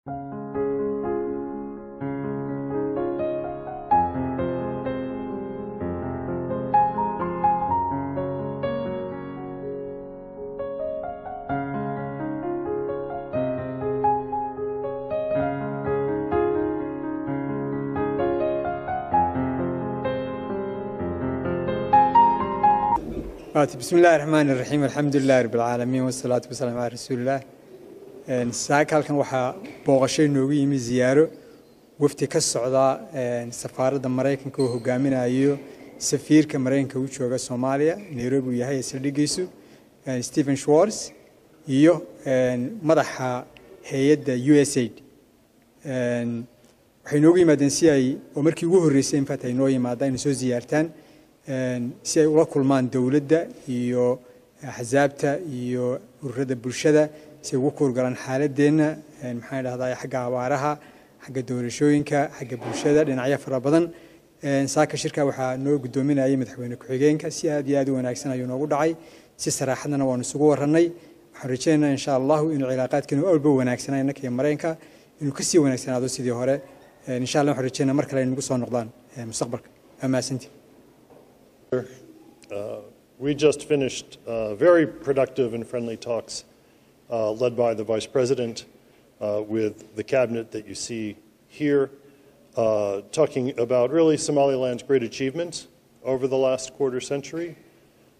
بسم الله الرحمن الرحيم الحمد لله رب العالمين والصلاة والسلام على رسول الله. ساك halkan waxa booqashay noogu yimi ziyaaro wafti ka socda safaarada Maraykanka oo hogaaminayo Safiirka Maraykanka u jooga Somaliya Nairobi uu yahay saldhigiisu Stephen Schwartz iyo madaxa hay'adda USAID. waxay noogu yimaadeen si ay oo markii ugu horeysay in faatay noo yimaadaan soo ziyaartaan si ay ula kulmaan dawladda iyo axsaabta iyo ururada bulshada si ugu koorgalaan xaaladeena maxay dhahdaa xagga abaaraha xagga doorashooyinka xagga bulshada dhinacyo fara badan saaka shirka waxa noo gudoominayay madaxweyne ku-xigeenka si aad iyo aad u wanaagsan ayuu noogu dhacay si saraaxadna waan isugu waranay waxaan rajaynaynaa insha Allah inuu cilaaqaadkeenu aad u wanaagsanayna ka Maraykanka inuu ka sii wanaagsanaado sidii hore insha Allah waxaan rajaynaynaa mar kale inuu soo noqdaan mustaqbalka amaasantii. We just finished very productive and friendly talks led by the Vice President with the cabinet that you see here, talking about really Somaliland's great achievements over the last quarter century,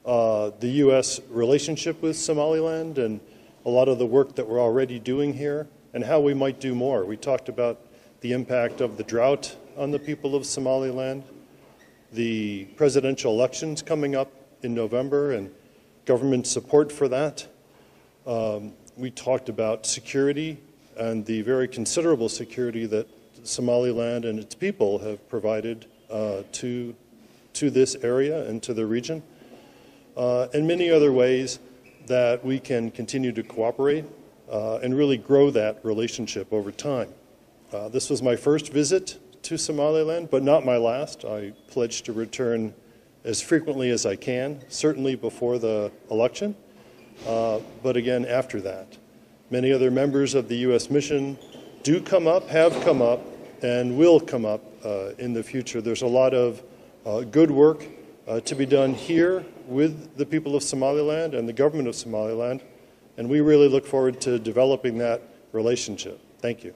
the U.S. relationship with Somaliland and a lot of the work that we're already doing here and how we might do more. We talked about the impact of the drought on the people of Somaliland, the presidential elections coming up in November and government support for that. We talked about security and the very considerable security that Somaliland and its people have provided to this area and to the region, and many other ways that we can continue to cooperate and really grow that relationship over time. This was my first visit to Somaliland, but not my last. I pledge to return as frequently as I can, certainly before the election, but again after that. Many other members of the U.S. mission do come up, have come up, and will come up in the future. There's a lot of good work to be done here with the people of Somaliland and the government of Somaliland, and we really look forward to developing that relationship. Thank you.